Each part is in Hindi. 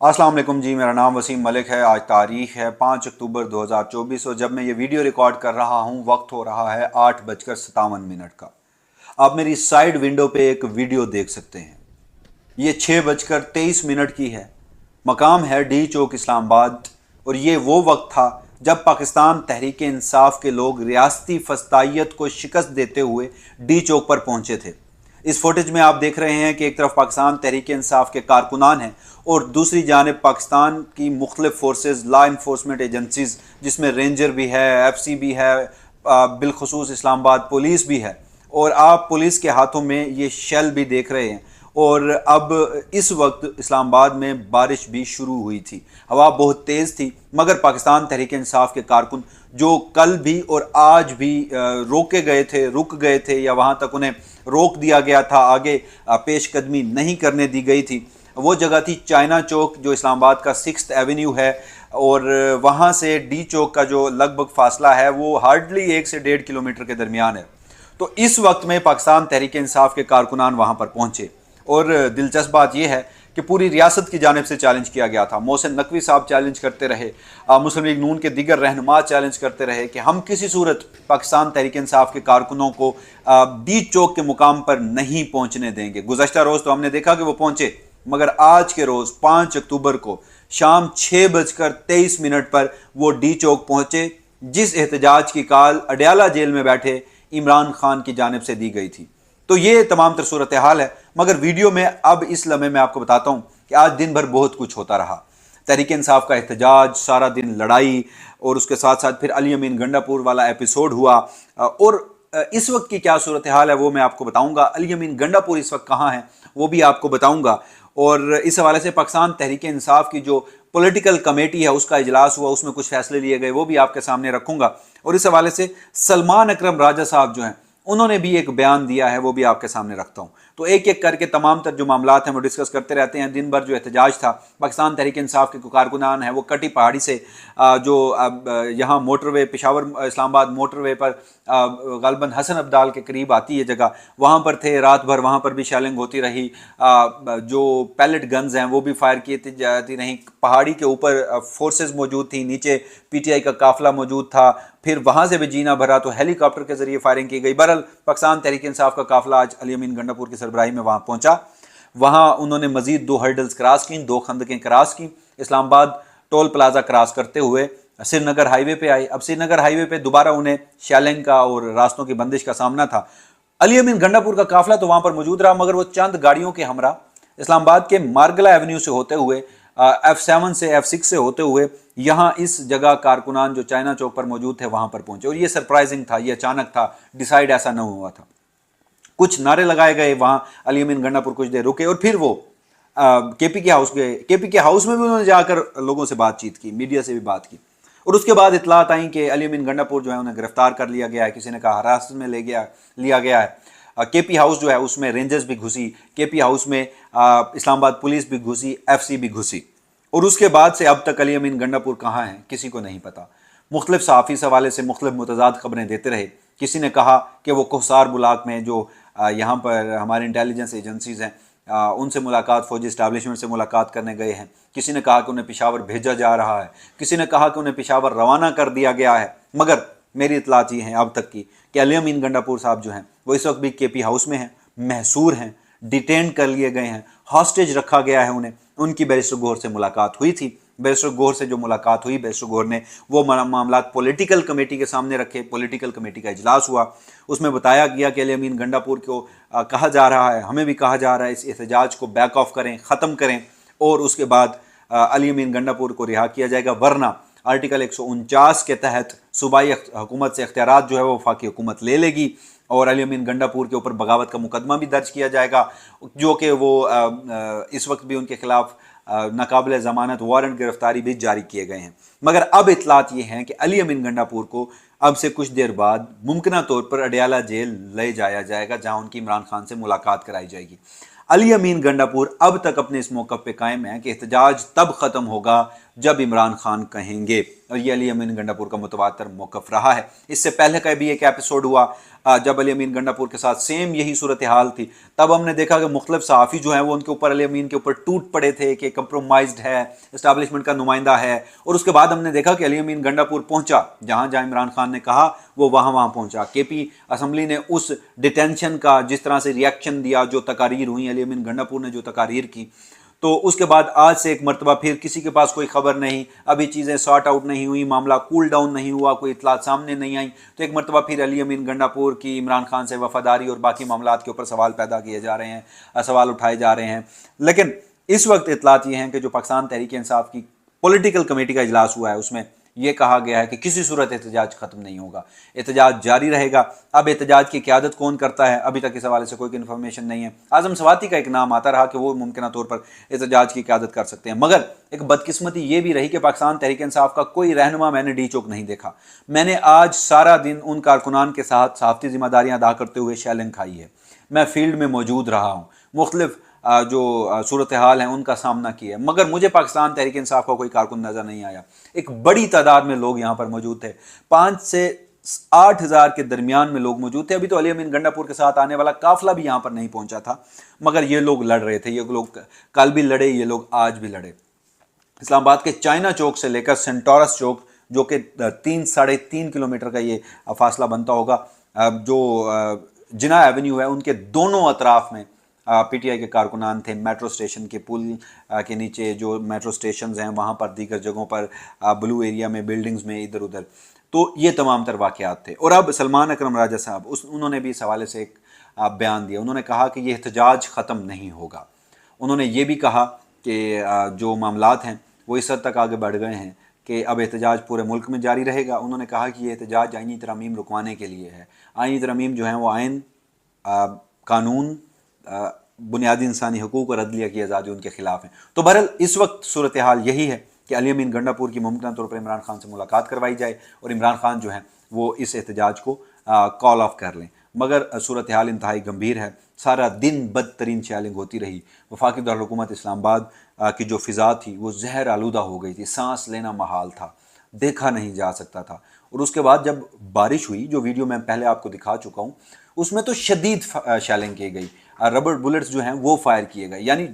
अस्सलाम वालेकुम जी, मेरा नाम वसीम मलिक है। आज तारीख है 5 अक्टूबर 2024 और जब मैं ये वीडियो रिकॉर्ड कर रहा हूँ वक्त हो रहा है 8:57 का। आप मेरी साइड विंडो पे एक वीडियो देख सकते हैं। ये 6:23 की है। मकाम है डी चौक इस्लामाबाद और ये वो वक्त था जब पाकिस्तान तहरीक इंसाफ के लोग रियासती फस्तायत को शिकस्त देते हुए डी चौक पर पहुंचे थे। इस फुटेज में आप देख रहे हैं कि एक तरफ पाकिस्तान तहरीक इंसाफ के कारकुनान हैं और दूसरी जानिब पाकिस्तान की मुख्तलिफ फोर्सेज, लॉ इन्फोर्समेंट एजेंसीज, जिसमें रेंजर भी है, एफसी भी है, बिलखसूस इस्लामाबाद पुलिस भी है। और आप पुलिस के हाथों में ये शेल भी देख रहे हैं। और अब इस वक्त इस्लामाबाद में बारिश भी शुरू हुई थी, हवा बहुत तेज़ थी, मगर पाकिस्तान तहरीक इंसाफ के कारकुन जो कल भी और आज भी रोके गए थे, रुक गए थे या वहाँ तक उन्हें रोक दिया गया था, आगे पेशकदमी नहीं करने दी गई थी। वो जगह थी चाइना चौक, जो इस्लामाबाद का 6th एवेन्यू है और वहाँ से डी चौक का जो लगभग फासला है वो हार्डली 1 से 1.5 किलोमीटर के दरमियान है। तो इस वक्त में पाकिस्तान तहरीक इंसाफ के कारकुनान वहाँ पर पहुँचे और दिलचस्प बात यह है कि पूरी रियासत की जानिब से चैलेंज किया गया था। मोहसिन नकवी साहब चैलेंज करते रहे, मुस्लिम लीग नून के दीगर रहनुमा चैलेंज करते रहे कि हम किसी सूरत पाकिस्तान तहरीक इंसाफ के कारकुनों को डी चौक के मुकाम पर नहीं पहुंचने देंगे। गुज़श्ता रोज़ तो हमने देखा कि वो पहुंचे, मगर आज के रोज़ 5 अक्टूबर को शाम 6:23 पर वो डी चौक पहुंचे, जिस एहतजाज की काल अडयाला जेल में बैठे इमरान खान की जानिब से दी गई थी। तो ये तमाम तर सूरत हाल है, मगर वीडियो में अब इस लम्हे में आपको बताता हूँ कि आज दिन भर बहुत कुछ होता रहा। तहरीक इंसाफ का एहतजाज, सारा दिन लड़ाई और उसके साथ साथ फिर अली अमीन गंडापुर वाला एपिसोड हुआ। और इस वक्त की क्या सूरत हाल है वो मैं आपको बताऊंगा। अली अमीन गंडापुर इस वक्त कहाँ हैं वो भी आपको बताऊंगा। और इस हवाले से पाकिस्तान तहरीक इंसाफ की जो पॉलिटिकल कमेटी है उसका इजलास हुआ, उसमें कुछ फैसले लिए गए, वो भी आपके सामने रखूंगा। और इस हवाले से सलमान अकरम राजा साहब जो हैं उन्होंने भी एक बयान दिया है, वो भी आपके सामने रखता हूं। तो एक एक करके तमाम तर जो मामलात हैं वो डिस्कस करते रहते हैं। दिन भर जो एहतजाज था, पाकिस्तान तहरीक इंसाफ के कारकुनान हैं वो कटी पहाड़ी से जो यहाँ मोटरवे, पेशावर इस्लामाबाद मोटरवे पर गालबन हसन अब्दाल के करीब आती है जगह, वहाँ पर थे रात भर। वहाँ पर भी शेलिंग होती रही, जो पैलेट गन्स हैं वो भी फायर की जाती रहीं। पहाड़ी के ऊपर फोर्सेस मौजूद थी, नीचे पीटीआई का काफिला मौजूद था, फिर वहाँ से भी जीना भरा तो हेलीकॉप्टर के जरिए फायरिंग की गई। बहरहाल पाकिस्तान तहरीक इंसाफ का काफिला आज अली अमीन गंडापुर की सरबराही में वहाँ पहुँचा। वहाँ उन्होंने मजीद 2 हर्डल्स क्रॉस की, 2 खंदकें क्रॉस की। इस्लामाबाद टोल प्लाजा क्रॉस करते हुए श्रीनगर हाईवे पे आए। अब श्रीनगर हाईवे पे दोबारा उन्हें शेलिंग का और रास्तों की बंदिश का सामना था। अली अमीन गंडापुर का काफिला तो वहाँ पर मौजूद रहा, मगर वो चंद गाड़ियों के हमरा इस्लामाबाद के मार्गला एवेन्यू से होते हुए, F7 से F6 से होते हुए यहाँ इस जगह कारकुनान जो चाइना चौक पर मौजूद थे वहाँ पर पहुँचे। और ये सरप्राइजिंग था, ये अचानक था, डिसाइड ऐसा न हुआ था। कुछ नारे लगाए गए, वहाँ अली अमीन गंडापुर कुछ देर रुके और फिर वो केपीके हाउस गए। केपीके हाउस में भी उन्होंने जाकर लोगों से बातचीत की, मीडिया से भी बात की। और उसके बाद इतलात आई कि अली अमीन गंडापुर जो है उन्हें गिरफ्तार कर लिया गया है, किसी ने कहा हिरासत में लिया गया है। केपी हाउस जो है उसमें रेंजर्स भी घुसी, केपी हाउस में इस्लामाबाद पुलिस भी घुसी, एफसी भी घुसी। और उसके बाद से अब तक अली अमीन गंडापुर कहाँ हैं किसी को नहीं पता। मुख्तलिफ सहाफ़ी इस हवाले से मुख्तलिफ मुतज़ाद खबरें देते रहे। किसी ने कहा कि वो कोहसार बुलाक में जो यहाँ पर हमारे इंटेलिजेंस एजेंसीज़ हैं उनसे मुलाकात, फौजी इस्टेब्लिशमेंट से मुलाकात करने गए हैं। किसी ने कहा कि उन्हें पेशावर भेजा जा रहा है, किसी ने कहा कि उन्हें पेशावर रवाना कर दिया गया है। मगर मेरी इतलात ये हैं अब तक की कि अली अमीन गंडापुर साहब जो हैं वो इस वक्त भी केपी हाउस में हैं, महसूर हैं, डिटेन कर लिए गए हैं, हॉस्टेज रखा गया है उन्हें। उनकी बैरिस्टर गौहर से मुलाकात हुई थी। बैरिस्टर गौहर से जो मुलाकात हुई, बैरिस्टर गौहर ने वो मामला पॉलिटिकल कमेटी के सामने रखे। पॉलिटिकल कमेटी का इजलास हुआ, उसमें बताया गया कि अली अमीन गंडापुर को कहा जा रहा है, हमें भी कहा जा रहा है, इस एहतजाज को बैक ऑफ करें, ख़त्म करें और उसके बाद अली अमीन गंडापुर को रिहा किया जाएगा, वरना आर्टिकल 149 के तहत सूबाई हुकूमत से इख्तियारात जो है वो वफाकी हुकूमत ले लेगी और अली अमीन गंडापुर के ऊपर बगावत का मुकदमा भी दर्ज किया जाएगा, जो कि वो इस वक्त भी उनके खिलाफ नाकाबिल ज़मानत वारंट गिरफ्तारी भी जारी किए गए हैं। मगर अब इतलात ये हैं कि अली अमीन गंडापुर को अब से कुछ देर बाद मुमकिना तौर पर अडयाला जेल ले जाया जाएगा, जहाँ उनकी इमरान खान से मुलाकात कराई जाएगी। अली अमीन गंडापुर अब तक अपने इस मौक़िफ़ पे कायम है कि एहतजाज तब ख़त्म होगा जब इमरान खान कहेंगे। और ये अली अमीन गंडापुर का मुतवातर मौक़िफ़ रहा है। इससे पहले का भी एक एपिसोड हुआ जब अली अमीन गंडापुर के साथ सेम यही सूरत हाल थी। तब हमने देखा कि मुख्तलिफ सहाफ़ी जो हैं वो उनके ऊपर, अली अमीन के ऊपर टूट पड़े थे कि कंप्रोमाइज्ड है, इस्टेब्लिशमेंट का नुमाइंदा है। और उसके बाद हमने देखा कि अली अमीन गंडापुर पहुंचा, जहां जहां इमरान खान ने कहा वो वहां वहां पहुंचा। केपी असम्बली ने उस डिटेंशन का जिस तरह से रिएक्शन दिया, जो तकारीर हुई, अली अमीन गंडापुर ने जो तकारीर की, तो उसके बाद आज से एक मरतबा फिर किसी के पास कोई खबर नहीं, अभी चीज़ें सॉर्ट आउट नहीं हुई, मामला कूल डाउन नहीं हुआ, कोई इतलात सामने नहीं आई, तो एक मरतबा फिर अली अमीन गंडापुर की इमरान खान से वफादारी और बाकी मामलात के ऊपर सवाल पैदा किए जा रहे हैं, सवाल उठाए जा रहे हैं। लेकिन इस वक्त इतलात ये हैं कि जो पाकिस्तान तहरीक इंसाफ की पॉलिटिकल कमेटी का इजलास हुआ है उसमें यह कहा गया है कि किसी सूरत एहतजाज खत्म नहीं होगा, एहतजाज जारी रहेगा। अब एहतजाज की क़यादत कौन करता है, अभी तक इस हवाले से कोई इन्फॉर्मेशन नहीं है। आज़म सवाती का एक नाम आता रहा कि वो मुमकिन तौर पर एहतजाज की क़यादत कर सकते हैं, मगर एक बदकिस्मती ये भी रही कि पाकिस्तान तहरीक इंसाफ का कोई रहनुमा मैंने डी चौक नहीं देखा। मैंने आज सारा दिन उन कारकुनान के साथ सहाफ़ती जिम्मेदारियाँ अदा करते हुए शैलिंग खाई है। मैं फील्ड में मौजूद रहा हूँ, मुख्तलिफ जो सूरत हाल हैं उनका सामना किया, मगर मुझे पाकिस्तान तहरीक इंसाफ का कोई कारकुन नज़र नहीं आया। एक बड़ी तादाद में लोग यहाँ पर मौजूद थे, 5 से 8 हज़ार के दरमियान में लोग मौजूद थे। अभी तो अली अमीन गंडापुर के साथ आने वाला काफिला भी यहाँ पर नहीं पहुँचा था, मगर ये लोग लड़ रहे थे। ये लोग कल भी लड़े, ये लोग आज भी लड़े। इस्लामाबाद के चाइना चौक से लेकर सेंटोरस चौक, जो कि 3-3.5 किलोमीटर का ये फासला बनता होगा, जो जिना एवेन्यू है, उनके दोनों अतराफ में पीटीआई के कारकुनान थे। मेट्रो स्टेशन के पुल के नीचे जो मेट्रो स्टेशन हैं वहाँ पर, दीगर जगहों पर, ब्लू एरिया में, बिल्डिंग्स में, इधर उधर, तो ये तमाम तर वाक़यात थे। और अब सलमान अकरम राजा साहब उन्होंने भी इस हवाले से एक बयान दिया। उन्होंने कहा कि ये एहतजाज ख़त्म नहीं होगा। उन्होंने ये भी कहा कि जो मामलात हैं वो इस हद तक आगे बढ़ गए हैं कि अब एहतजाज पूरे मुल्क में जारी रहेगा। उन्होंने कहा कि ये एहतजाज आइनी तरमीम रुकवाने के लिए है। आइनी तरमीम जो हैं वो आइन, कानून, बुनियादी इंसानी हकूक़ और अदलिया की आज़ादी उनके खिलाफ हैं। तो बहरहाल इस वक्त सूरत हाल यही है कि अली अमीन गंडापुर की मुमकिन तौर पर इमरान खान से मुलाकात करवाई जाए और इमरान खान जो हैं वो इस एहतजाज को कॉल ऑफ कर लें। मगर सूरत हाल इंतहाई गंभीर है। सारा दिन बदतरीन शैलिंग होती रही। वफाकी दारुल इस्लामाबाद की जो फ़िज़ा थी वो जहर आलूदा हो गई थी, सांस लेना महाल था, देखा नहीं जा सकता था। और उसके बाद जब बारिश हुई, जो वीडियो मैं पहले आपको दिखा चुका हूँ, उसमें तो शदीद शैलिंग की गई, रबर बुलेट्स जो हैं वो फायर किए गए। यानी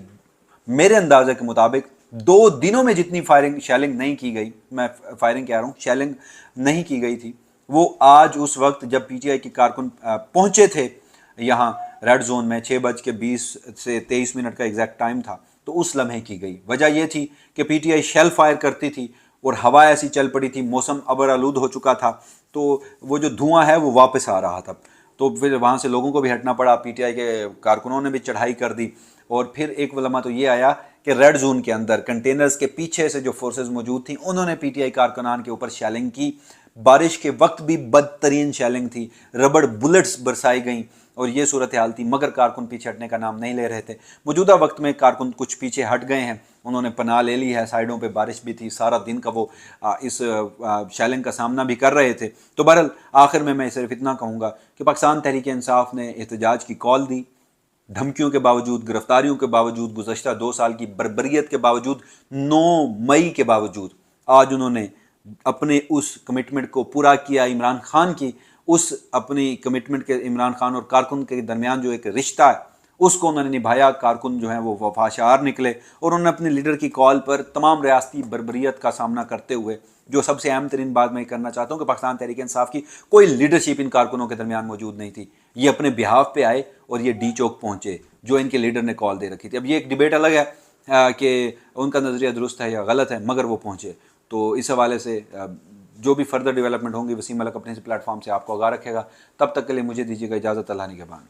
मेरे अंदाजे के मुताबिक 2 दिनों में जितनी शैलिंग नहीं की गई, मैं फायरिंग कह रहा हूँ, शैलिंग नहीं की गई थी, वो आज उस वक्त जब पीटीआई के कारकुन पहुंचे थे यहाँ रेड जोन में, 6:20 से 23 का एग्जैक्ट टाइम था, तो उस लम्हे की गई। वजह यह थी कि पीटीआई शेल फायर करती थी और हवा ऐसी चल पड़ी थी, मौसम अबर आलूद हो चुका था, तो वो जो धुआं है वो वापस आ रहा था। तो फिर वहाँ से लोगों को भी हटना पड़ा, पीटीआई के कारकुनों ने भी चढ़ाई कर दी। और फिर एक लम्हा तो ये आया कि रेड जोन के अंदर कंटेनर्स के पीछे से जो फोर्सेस मौजूद थी उन्होंने पीटीआई कारकुनान के ऊपर शैलिंग की। बारिश के वक्त भी बदतरीन शैलिंग थी, रबड़ बुलेट्स बरसाई गई और ये सूरत हाल थी, मगर कारकुन पीछे हटने का नाम नहीं ले रहे थे। मौजूदा वक्त में कारकुन कुछ पीछे हट गए हैं, उन्होंने पनाह ले ली है। साइडों पे बारिश भी थी, सारा दिन का वो इस शैलिंग का सामना भी कर रहे थे। तो बहरहाल आखिर में मैं सिर्फ इतना कहूँगा कि पाकिस्तान तहरीक इंसाफ ने एहतजाज की कॉल दी। धमकियों के बावजूद, गिरफ्तारियों के बावजूद, गुज़श्ता 2 साल की बर्बरियत के बावजूद, 9 मई के बावजूद आज उन्होंने अपने उस कमिटमेंट को पूरा किया। इमरान खान की उस अपनी कमिटमेंट के, इमरान खान और कारकुन के दरमियान जो एक रिश्ता है उसको उन्होंने निभाया। कारकुन जो हैं वो वफाशार निकले और उन्होंने अपने लीडर की कॉल पर तमाम रियासती बर्बरियत का सामना करते हुए, जो सबसे अहम तरीन बात मैं करना चाहता हूँ कि पाकिस्तान तहरीक इंसाफ की कोई लीडरशिप इन कारकुनों के दरमियान मौजूद नहीं थी। ये अपने बिहाफ पे आए और ये डी चौक पहुँचे जो इनके लीडर ने कॉल दे रखी थी। अब ये एक डिबेट अलग है कि उनका नज़रिया दुरुस्त है या गलत है, मगर वो पहुँचे। तो इस हवाले से जो भी फर्दर डेवलपमेंट होंगी वसीम मलिक अपने इस प्लेटफॉर्म से आपको आगाह रखेगा। तब तक के लिए मुझे दीजिएगा इजाज़त। अल्लाह निगहबान।